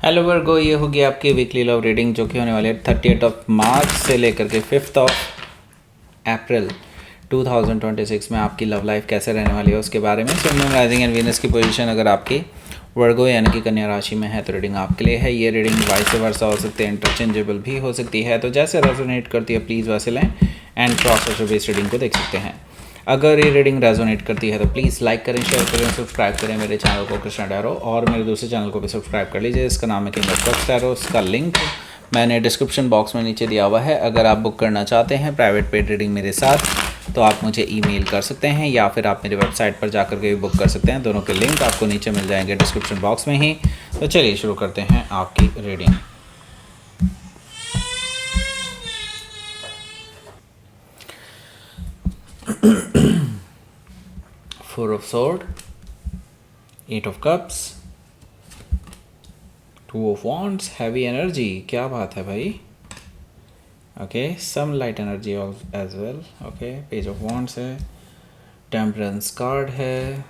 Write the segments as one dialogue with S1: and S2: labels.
S1: Hello वर्गो, ये होगी आपकी वीकली लव रीडिंग जो कि होने वाली है 30 मार्च से लेकर के 5 अप्रैल 2026 में आपकी लव लाइफ कैसे रहने वाली है उसके बारे में। Sun moon rising and Venus की पोजीशन अगर आपकी वर्गो यानी कि कन्या राशि में है तो रीडिंग आपके लिए है। ये रीडिंग वाइस वर्सा हो सकती है, इंटरचेंजेबल भी हो सकती है, तो जैसे रेजोनेट करती है प्लीज़ वैसे लें एंड क्रॉस बेस्ड रीडिंग को देख सकते हैं। अगर ये रीडिंग रेजोनेट करती है तो प्लीज़ लाइक करें, शेयर करें, सब्सक्राइब करें मेरे चैनल को कृष्णा टैरो, और मेरे दूसरे चैनल को भी सब्सक्राइब कर लीजिए। इसका नाम है किंग ऑफ कप्स टैरो। उसका लिंक मैंने डिस्क्रिप्शन बॉक्स में नीचे दिया हुआ है। अगर आप बुक करना चाहते हैं प्राइवेट पेड रीडिंग मेरे साथ तो आप मुझे ईमेल कर सकते हैं या फिर आप मेरी वेबसाइट पर जाकर के भी बुक कर सकते हैं। दोनों के लिंक आपको नीचे मिल जाएंगे डिस्क्रिप्शन बॉक्स में ही। तो चलिए शुरू करते हैं आपकी reading. Four of sword, eight of cups, two of wands, heavy energy, क्या बात है भाई। Okay, some light energy as well. Okay, page of wands है, टेम्परेंस कार्ड है,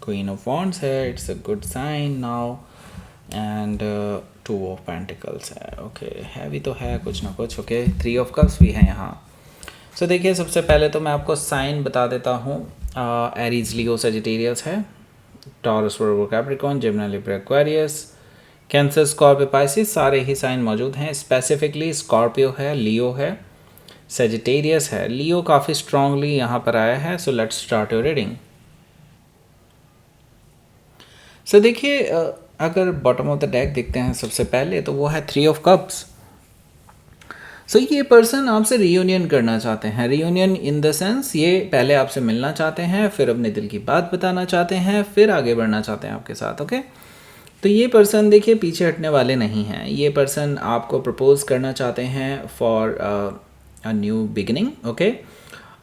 S1: क्वीन ऑफ वॉन्ड्स है, it's a good sign now, and two of pentacles है। Okay, heavy तो है कुछ ना कुछ। ओके, थ्री ऑफ कप्स भी है यहाँ। सो देखिए, सबसे पहले तो मैं आपको साइन बता देता हूँ। एरीज, लियो, सजिटेरियस है, Taurus, Virgo, Capricorn, Gemini, Libra, Aquarius, Cancer, Scorpio, Pisces, सारे ही साइन मौजूद हैं। स्पेसिफिकली स्कॉर्पियो है, लियो है, सजिटेरियस है। लियो काफ़ी स्ट्रांगली यहाँ पर आया है। So let's start your reading. So देखिए, अगर बॉटम ऑफ द डेक देखते हैं सबसे पहले तो वो है थ्री ऑफ कप्स। सो ये पर्सन आपसे रियूनियन करना चाहते हैं। रियूनियन इन द सेंस ये पहले आपसे मिलना चाहते हैं, फिर अपने दिल की बात बताना चाहते हैं, फिर आगे बढ़ना चाहते हैं आपके साथ। ओके, तो ये पर्सन देखिए पीछे हटने वाले नहीं हैं। ये पर्सन आपको प्रपोज करना चाहते हैं for a new beginning. Okay,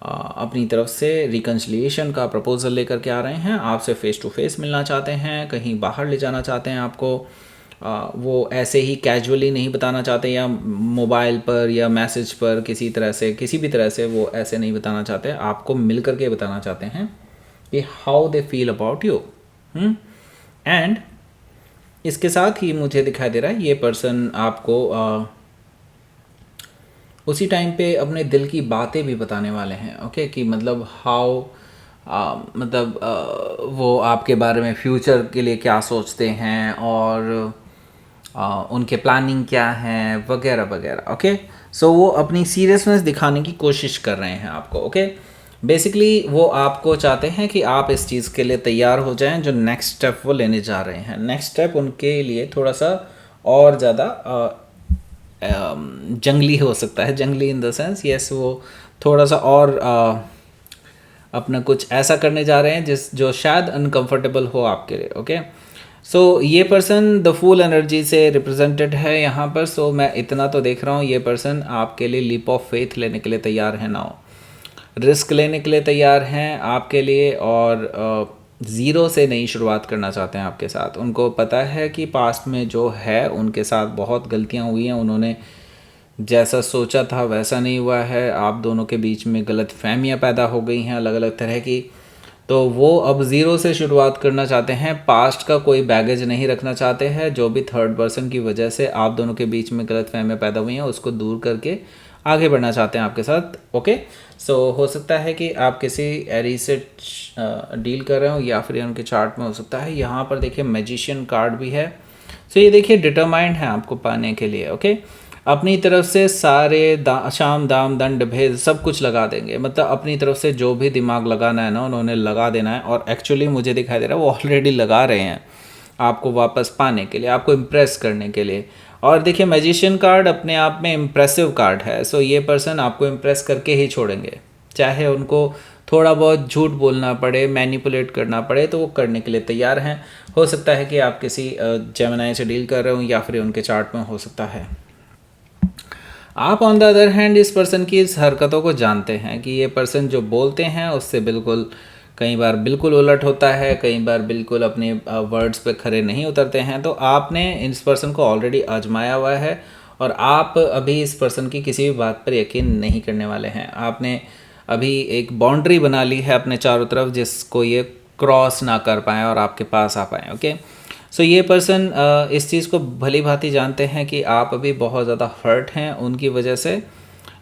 S1: अपनी तरफ से रिकन्सिलिएशन का प्रपोजल लेकर के आ रहे हैं। आपसे फेस टू फेस मिलना चाहते हैं, कहीं बाहर ले जाना चाहते हैं आपको। वो ऐसे ही कैजुअली नहीं बताना चाहते या मोबाइल पर या मैसेज पर किसी तरह से, किसी भी तरह से वो ऐसे नहीं बताना चाहते। आपको मिल करके बताना चाहते हैं कि how they feel about you. And इसके साथ ही मुझे दिखाई दे रहा है ये पर्सन आपको उसी टाइम पे अपने दिल की बातें भी बताने वाले हैं। ओके, कि मतलब हाउ वो आपके बारे में फ्यूचर के लिए क्या सोचते हैं और उनके प्लानिंग क्या है वगैरह वगैरह। ओके, सो वो अपनी सीरियसनेस दिखाने की कोशिश कर रहे हैं आपको। ओके, बेसिकली वो आपको चाहते हैं कि आप इस चीज़ के लिए तैयार हो जाएं जो नेक्स्ट स्टेप वो लेने जा रहे हैं। नेक्स्ट स्टेप उनके लिए थोड़ा सा और ज़्यादा जंगली हो सकता है। जंगली इन द सेंस यस, वो थोड़ा सा और अपना कुछ ऐसा करने जा रहे हैं जो शायद अनकंफर्टेबल हो आपके लिए। ओके, सो ये पर्सन द फूल एनर्जी से रिप्रेजेंटेड है यहाँ पर। सो मैं इतना तो देख रहा हूँ, ये पर्सन आपके लिए लीप ऑफ फेथ लेने के लिए तैयार है नाउ, रिस्क लेने के लिए तैयार हैं आपके लिए, और ज़ीरो से नई शुरुआत करना चाहते हैं आपके साथ। उनको पता है कि पास्ट में जो है उनके साथ बहुत गलतियाँ हुई हैं, उन्होंने जैसा सोचा था वैसा नहीं हुआ है, आप दोनों के बीच में गलत फहमियाँ पैदा हो गई हैं अलग अलग तरह की। तो वो अब ज़ीरो से शुरुआत करना चाहते हैं, पास्ट का कोई बैगेज नहीं रखना चाहते हैं। जो भी थर्ड पर्सन की वजह से आप दोनों के बीच में गलत फहमियाँ पैदा हुई हैं उसको दूर करके आगे बढ़ना चाहते हैं आपके साथ। ओके, सो हो सकता है कि आप किसी एरी से डील कर रहे हो या फिर उनके चार्ट में हो सकता है। यहाँ पर देखिए मैजिशियन कार्ड भी है। सो ये देखिए डिटरमाइंड है आपको पाने के लिए। ओके, अपनी तरफ से सारे शाम दाम दंड भेद सब कुछ लगा देंगे। मतलब अपनी तरफ से जो भी दिमाग लगाना है ना उन्होंने लगा देना है, और एक्चुअली मुझे दिखाई दे रहा है वो ऑलरेडी लगा रहे हैं आपको वापस पाने के लिए, आपको इम्प्रेस करने के लिए। और देखिए मैजिशियन कार्ड अपने आप में इम्प्रेसिव कार्ड है। सो ये पर्सन आपको इम्प्रेस करके ही छोड़ेंगे, चाहे उनको थोड़ा बहुत झूठ बोलना पड़े, मैनिपुलेट करना पड़े, तो वो करने के लिए तैयार हैं। हो सकता है कि आप किसी जेमिनी से डील कर रहे हो या फिर उनके चार्ट में हो सकता है। आप ऑन द अदर हैंड इस पर्सन की इस हरकतों को जानते हैं कि ये पर्सन जो बोलते हैं उससे बिल्कुल, कई बार बिल्कुल उलट होता है, कई बार बिल्कुल अपने वर्ड्स पे खरे नहीं उतरते हैं। तो आपने इस पर्सन को ऑलरेडी आजमाया हुआ है और आप अभी इस पर्सन की किसी भी बात पर यकीन नहीं करने वाले हैं। आपने अभी एक बाउंड्री बना ली है अपने चारों तरफ जिसको ये क्रॉस ना कर पाएँ और आपके पास आ पाएँ। ओके, सो ये पर्सन इस चीज़ को भली भांति जानते हैं कि आप अभी बहुत ज़्यादा हर्ट हैं उनकी वजह से,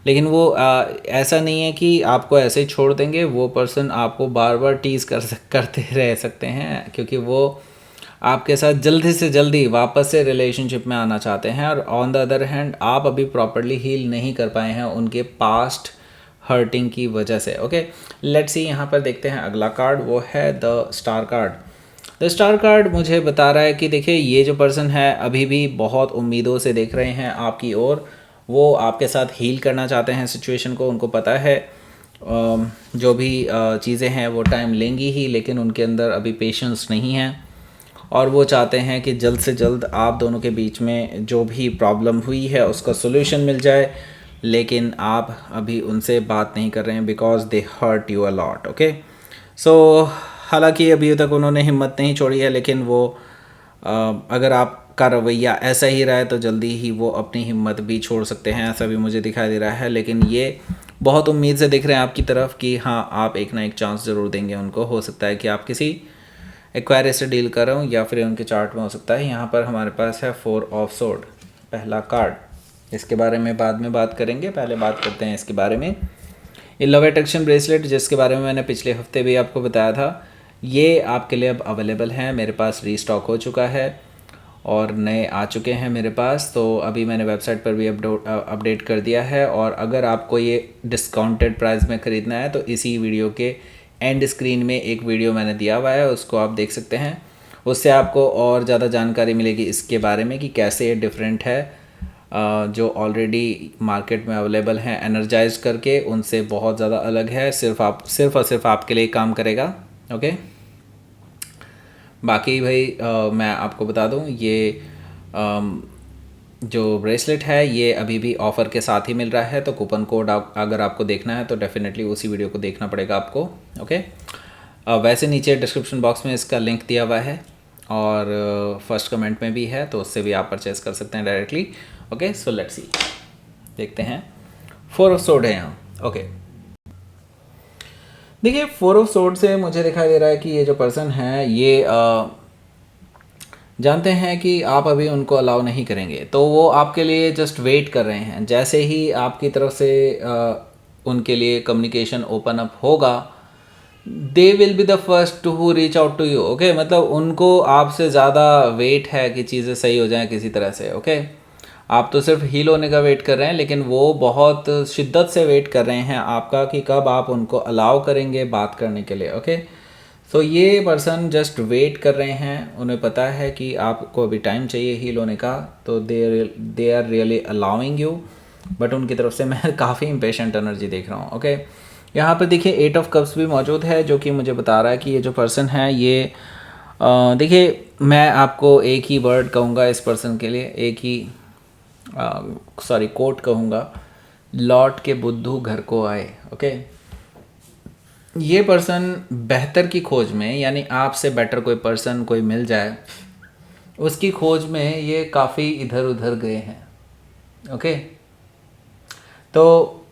S1: लेकिन वो ऐसा नहीं है कि आपको ऐसे ही छोड़ देंगे। वो पर्सन आपको बार बार टीज़ करते रह सकते हैं, क्योंकि वो आपके साथ जल्दी से जल्दी वापस से रिलेशनशिप में आना चाहते हैं। और ऑन द अदर हैंड आप अभी प्रॉपरली हील नहीं कर पाए हैं उनके पास्ट हर्टिंग की वजह से। ओके, लेट्स सी, यहाँ पर देखते हैं अगला कार्ड, वो है the star card. The star card मुझे बता रहा है कि देखिए ये जो पर्सन है अभी भी बहुत उम्मीदों से देख रहे हैं आपकी ओर। वो आपके साथ हील करना चाहते हैं सिचुएशन को। उनको पता है जो भी चीज़ें हैं वो टाइम लेंगी ही, लेकिन उनके अंदर अभी पेशेंस नहीं है और वो चाहते हैं कि जल्द से जल्द आप दोनों के बीच में जो भी प्रॉब्लम हुई है उसका सोल्यूशन मिल जाए। लेकिन आप अभी उनसे बात नहीं कर रहे हैं because they hurt you a lot. Okay, so हालांकि अभी तक उन्होंने हिम्मत नहीं छोड़ी है, लेकिन वो अगर आपका रवैया ऐसा ही रहा है तो जल्दी ही वो अपनी हिम्मत भी छोड़ सकते हैं, ऐसा भी मुझे दिखाई दे रहा है। लेकिन ये बहुत उम्मीद से दिख रहे हैं आपकी तरफ कि हाँ, आप एक ना एक चांस ज़रूर देंगे उनको। हो सकता है कि आप किसी एक्वायरियस से डील कर रहे हो या फिर उनके चार्ट में हो सकता है। यहाँ पर हमारे पास है 4 ऑफ सोर्ड, पहला कार्ड। इसके बारे में बाद में बात करेंगे, पहले बात करते हैं इसके बारे में। ये लव अट्रैक्शन ब्रेसलेट जिसके बारे में मैंने पिछले हफ्ते भी आपको बताया था, ये आपके लिए अब अवेलेबल है। मेरे पास रीस्टॉक हो चुका है और नए आ चुके हैं मेरे पास। तो अभी मैंने वेबसाइट पर भी अपडेट कर दिया है। और अगर आपको ये डिस्काउंटेड प्राइस में ख़रीदना है तो इसी वीडियो के एंड स्क्रीन में एक वीडियो मैंने दिया हुआ है, उसको आप देख सकते हैं। उससे आपको और ज़्यादा जानकारी मिलेगी इसके बारे में कि कैसे ये डिफरेंट है। जो ऑलरेडी मार्केट में अवेलेबल हैं एनर्जाइज करके, उनसे बहुत ज़्यादा अलग है। सिर्फ और सिर्फ आपके लिए काम करेगा। ओके, बाकी भाई मैं आपको बता दूं, ये जो ब्रेसलेट है ये अभी भी ऑफ़र के साथ ही मिल रहा है। तो कूपन कोड अगर आपको देखना है तो डेफिनेटली उसी वीडियो को देखना पड़ेगा आपको। ओके, वैसे नीचे डिस्क्रिप्शन बॉक्स में इसका लिंक दिया हुआ है और फर्स्ट कमेंट में भी है, तो उससे भी आप परचेज़ कर सकते हैं directly. Okay, so let's see, देखते हैं। 4 ऑफ सोर्ड है यहाँ। ओके, देखिए 4 ऑफ सोर्ड से मुझे दिखाई दे रहा है कि ये जो पर्सन है ये जानते हैं कि आप अभी उनको अलाउ नहीं करेंगे, तो वो आपके लिए जस्ट वेट कर रहे हैं। जैसे ही आपकी तरफ से उनके लिए कम्युनिकेशन ओपन अप होगा, they will be the first to reach out to you. Okay, मतलब उनको आपसे ज़्यादा वेट है कि चीज़ें सही हो जाएं किसी तरह से। ओके, आप तो सिर्फ हील होने का वेट कर रहे हैं, लेकिन वो बहुत शिद्दत से वेट कर रहे हैं आपका कि कब आप उनको अलाउ करेंगे बात करने के लिए। ओके, सो ये पर्सन जस्ट वेट कर रहे हैं। उन्हें पता है कि आपको अभी टाइम चाहिए हील होने का, तो they are really allowing you. But उनकी तरफ से मैं काफ़ी इम्पेशेंट एनर्जी देख रहा हूँ। ओके, यहाँ पर देखिए 8 ऑफ कप्स भी मौजूद है, जो कि मुझे बता रहा है कि ये जो पर्सन है ये देखिए, मैं आपको एक ही वर्ड कहूँगा इस पर्सन के लिए, एक ही कोट कहूँगा, लौट के बुद्धू घर को आए। ओके, ये पर्सन बेहतर की खोज में, यानी आपसे बेटर कोई पर्सन कोई मिल जाए उसकी खोज में ये काफ़ी इधर उधर गए हैं। ओके, तो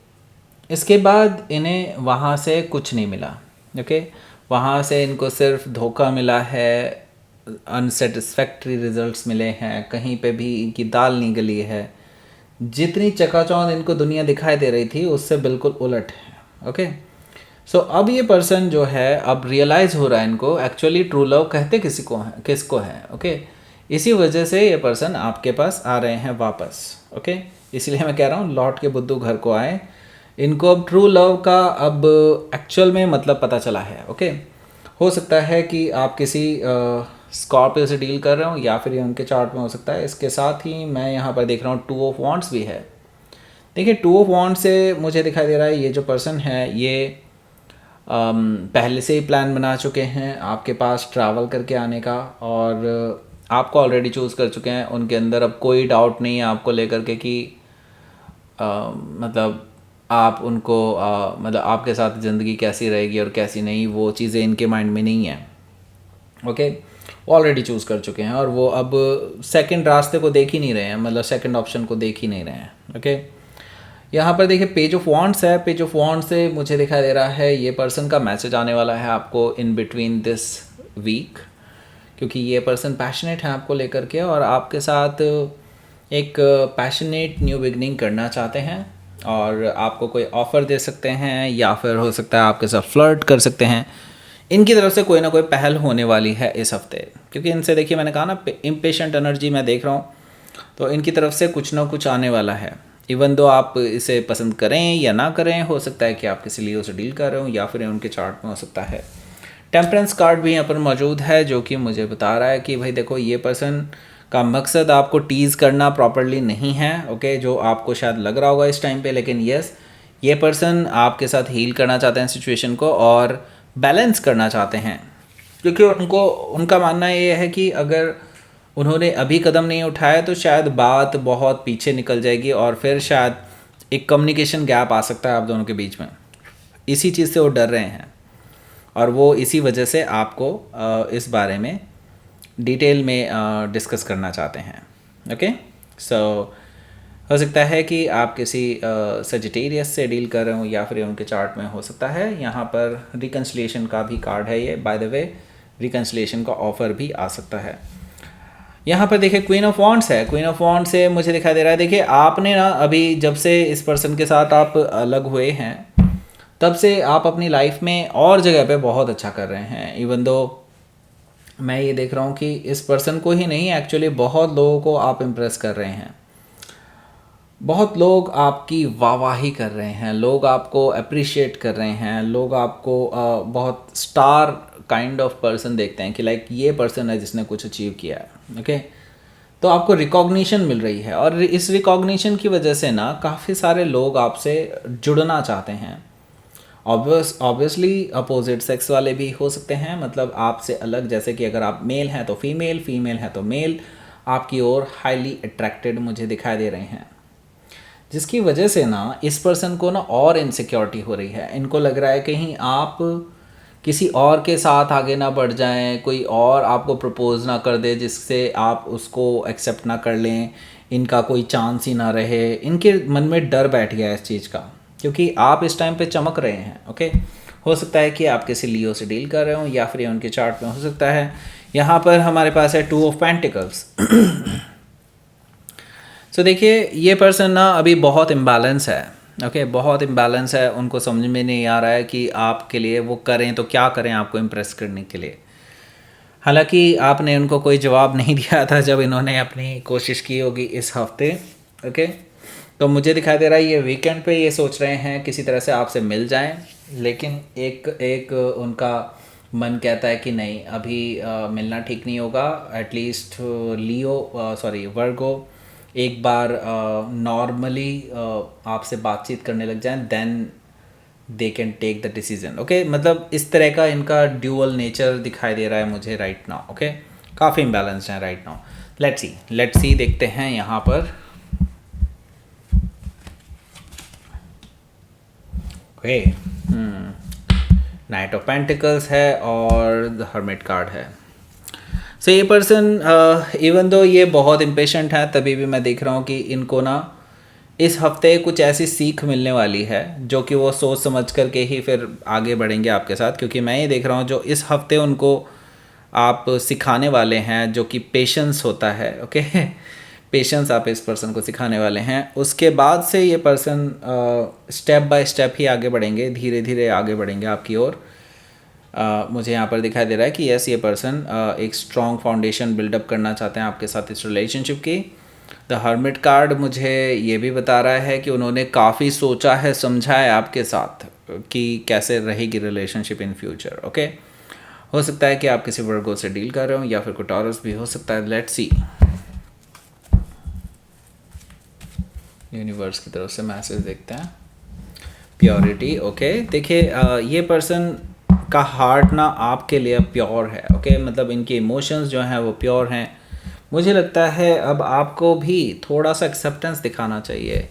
S1: इसके बाद इन्हें वहाँ से कुछ नहीं मिला। ओके, वहाँ से इनको सिर्फ धोखा मिला है, अनसेटिस्फैक्ट्री रिजल्ट्स मिले हैं, कहीं पे भी इनकी दाल नहीं गली है। जितनी चकाचौंध इनको दुनिया दिखाई दे रही थी उससे बिल्कुल उलट है। ओके, सो अब ये पर्सन जो है अब रियलाइज़ हो रहा है इनको एक्चुअली ट्रू लव कहते किसको है। ओके, इसी वजह से ये पर्सन आपके पास आ रहे हैं वापस। ओके, इसलिए मैं कह रहा हूँ लौट के बुद्धू घर को आए। इनको अब ट्रू लव का अब एक्चुअल में मतलब पता चला है। ओके, हो सकता है कि आप किसी स्कॉर्पियो से डील कर रहे हो या फिर ये उनके चार्ट में हो सकता है। इसके साथ ही मैं यहाँ पर देख रहा हूँ 2 ऑफ वॉन्ड्स भी है। देखिए 2 ऑफ वॉन्ड्स से मुझे दिखाई दे रहा है ये जो पर्सन है ये पहले से ही प्लान बना चुके हैं आपके पास ट्रैवल करके आने का, और आपको ऑलरेडी चूज़ कर चुके हैं। उनके अंदर अब कोई डाउट नहीं है आपको लेकर के कि मतलब आप उनको मतलब आपके साथ ज़िंदगी कैसी रहेगी और कैसी नहीं, वो चीज़ें इनके माइंड में नहीं है। ओके, ऑलरेडी चूज़ कर चुके हैं और वो अब सेकंड रास्ते को देख ही नहीं रहे हैं, मतलब सेकंड ऑप्शन को देख ही नहीं रहे हैं। ओके, यहाँ पर देखिए पेज ऑफ वॉन्ड्स है। पेज ऑफ वॉन्ड्स से मुझे दिखाई दे रहा है ये पर्सन का मैसेज आने वाला है आपको इन बिटवीन दिस वीक, क्योंकि ये पर्सन पैशनेट है आपको लेकर के और आपके साथ एक पैशनेट न्यू बिगनिंग करना चाहते हैं और आपको कोई ऑफ़र दे सकते हैं या फिर हो सकता है आपके साथ फ्लर्ट कर सकते हैं। इनकी तरफ से कोई ना कोई पहल होने वाली है इस हफ्ते, क्योंकि इनसे देखिए मैंने कहा ना इम्पेशेंट एनर्जी मैं देख रहा हूँ, तो इनकी तरफ से कुछ ना कुछ आने वाला है। इवन दो आप इसे पसंद करें या ना करें, हो सकता है कि आप किसी लियो से डील कर रहे हो या फिर उनके चार्ट में हो सकता है। टेम्परेंस कार्ड भी यहाँ पर मौजूद है जो कि मुझे बता रहा है कि भाई देखो ये पर्सन का मकसद आपको टीज़ करना प्रॉपरली नहीं है, ओके, जो आपको शायद लग रहा होगा इस टाइम पे, लेकिन यस ये पर्सन आपके साथ हील करना चाहते हैं सिचुएशन को और बैलेंस करना चाहते हैं, क्योंकि उनका मानना ये है कि अगर उन्होंने अभी कदम नहीं उठाया तो शायद बात बहुत पीछे निकल जाएगी और फिर शायद एक कम्युनिकेशन गैप आ सकता है आप दोनों के बीच में। इसी चीज़ से वो डर रहे हैं और वो इसी वजह से आपको इस बारे में डिटेल में डिस्कस करना चाहते हैं। ओके, सो हो सकता है कि आप किसी सजिटेरियस से डील कर रहे हो या फिर उनके चार्ट में हो सकता है। यहाँ पर रिकन्सिलिएशन का भी कार्ड है ये, बाय द वे रिकन्सिलिएशन का ऑफ़र भी आ सकता है। यहाँ पर देखिए क्वीन ऑफ वॉन्ड्स है। क्वीन ऑफ वॉन्ड्स से मुझे दिखाई दे रहा है, देखिए आपने ना अभी जब से इस पर्सन के साथ आप अलग हुए हैं तब से आप अपनी लाइफ में और जगह पे बहुत अच्छा कर रहे हैं। इवन दो मैं ये देख रहा हूँ कि इस पर्सन को ही नहीं, एक्चुअली बहुत लोगों को आप इम्प्रेस कर रहे हैं। बहुत लोग आपकी वाहवाही कर रहे हैं, लोग आपको अप्रिशिएट कर रहे हैं, लोग आपको बहुत स्टार काइंड ऑफ पर्सन देखते हैं कि लाइक ये पर्सन है जिसने कुछ अचीव किया है। ओके, तो आपको रिकॉग्निशन मिल रही है और इस रिकॉग्निशन की वजह से ना काफ़ी सारे लोग आपसे जुड़ना चाहते हैं। ऑब्वियसली अपोजिट सेक्स वाले भी हो सकते हैं, मतलब आपसे अलग, जैसे कि अगर आप मेल हैं तो फीमेल, फीमेल है तो मेल आपकी ओर हाईली अट्रैक्टेड मुझे दिखाई दे रहे हैं, जिसकी वजह से ना इस पर्सन को ना और इनसिक्योरिटी हो रही है। इनको लग रहा है कहीं आप किसी और के साथ आगे ना बढ़ जाएं, कोई और आपको प्रपोज ना कर दे जिससे आप उसको एक्सेप्ट ना कर लें, इनका कोई चांस ही ना रहे। इनके मन में डर बैठ गया है इस चीज़ का, क्योंकि आप इस टाइम पे चमक रहे हैं। ओके, हो सकता है कि आप किसी लियो से डील कर रहे हो या फिर ये उनके चार्ट में हो सकता है। यहाँ पर हमारे पास है 2 ऑफ पेंटिकल्स। सो देखिए ये पर्सन ना अभी बहुत इम्बैलेंस है। ओके, बहुत इम्बैलेंस है, उनको समझ में नहीं आ रहा है कि आपके लिए वो करें तो क्या करें आपको इम्प्रेस करने के लिए। हालांकि आपने उनको कोई जवाब नहीं दिया था जब इन्होंने अपनी कोशिश की होगी इस हफ्ते। ओके, तो मुझे दिखाई दे रहा है ये वीकेंड पे ये सोच रहे हैं किसी तरह से आपसे मिल जाएं, लेकिन एक उनका मन कहता है कि नहीं अभी मिलना ठीक नहीं होगा। एटलीस्ट वर्गो एक बार नॉर्मली आपसे बातचीत करने लग जाएं, then they can take the decision. Okay, मतलब इस तरह का इनका ड्यूअल नेचर दिखाई दे रहा है मुझे राइट नाउ। ओके, काफ़ी इम्बैलेंस्ड है राइट नाउ। लेट्स सी देखते हैं यहाँ पर। ओके, नाइट ऑफ पेंटिकल्स है और द हर्मिट कार्ड है। सो ये पर्सन इवन दो ये बहुत इम्पेशेंट है, तभी भी मैं देख रहा हूँ कि इनको ना इस हफ्ते कुछ ऐसी सीख मिलने वाली है जो कि वो सोच समझ करके ही फिर आगे बढ़ेंगे आपके साथ, क्योंकि मैं ये देख रहा हूँ जो इस हफ्ते उनको आप सिखाने वाले हैं जो कि पेशेंस होता है। ओके, पेशेंस आप इस पर्सन को सिखाने वाले हैं। उसके बाद से ये पर्सन स्टेप बाय स्टेप ही आगे बढ़ेंगे, धीरे धीरे आगे बढ़ेंगे आपकी ओर। मुझे यहाँ पर दिखाई दे रहा है कि यस ये पर्सन एक स्ट्रॉन्ग फाउंडेशन बिल्डअप करना चाहते हैं आपके साथ इस रिलेशनशिप की। द हर्मिट कार्ड मुझे ये भी बता रहा है कि उन्होंने काफ़ी सोचा है, समझा है आपके साथ कि कैसे रहेगी रिलेशनशिप इन फ्यूचर। ओके, हो सकता है कि आप किसी वर्गो से डील कर रहे हो या फिर कोई टॉरस भी हो सकता है। लेट्स सी यूनिवर्स की तरफ से मैसेज देखते हैं। प्योरिटी। ओके, देखिए ये पर्सन का हार्ट ना आपके लिए प्योर है। ओके, मतलब इनके इमोशंस जो हैं वो प्योर हैं। मुझे लगता है अब आपको भी थोड़ा सा एक्सेप्टेंस दिखाना चाहिए,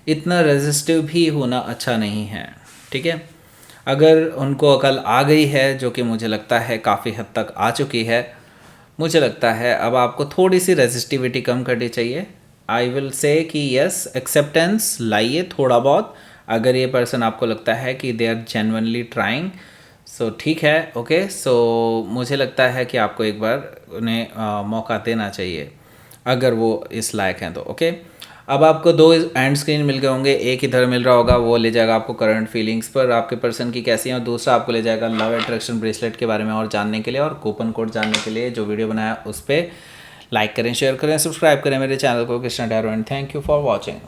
S1: इतना रेजिस्टिव भी होना अच्छा नहीं है। ठीक है, अगर उनको अकल आ गई है, जो कि मुझे लगता है काफ़ी हद तक आ चुकी है, मुझे लगता है अब आपको थोड़ी सी रेजिस्टिविटी कम करनी चाहिए। आई विल से कि यस एक्सेप्टेंस लाइए थोड़ा बहुत। अगर ये पर्सन आपको लगता है कि दे आर जेन्युइनली ट्राइंग, सो ठीक है, ओके। सो मुझे लगता है कि आपको एक बार उन्हें मौका देना चाहिए, अगर वो इस लायक हैं तो, ओके। अब आपको 2 एंड स्क्रीन मिल गए होंगे, एक इधर मिल रहा होगा, वो ले जाएगा आपको करंट फीलिंग्स पर आपके पर्सन की कैसी हैं, और दूसरा आपको ले जाएगा लव अट्रैक्शन ब्रेसलेट के बारे में और जानने के लिए, और कूपन कोड जानने के लिए। जो वीडियो बनाया उस पर लाइक करें, शेयर करें, सब्सक्राइब करें मेरे चैनल को Krishna tarot, and thank you for watching.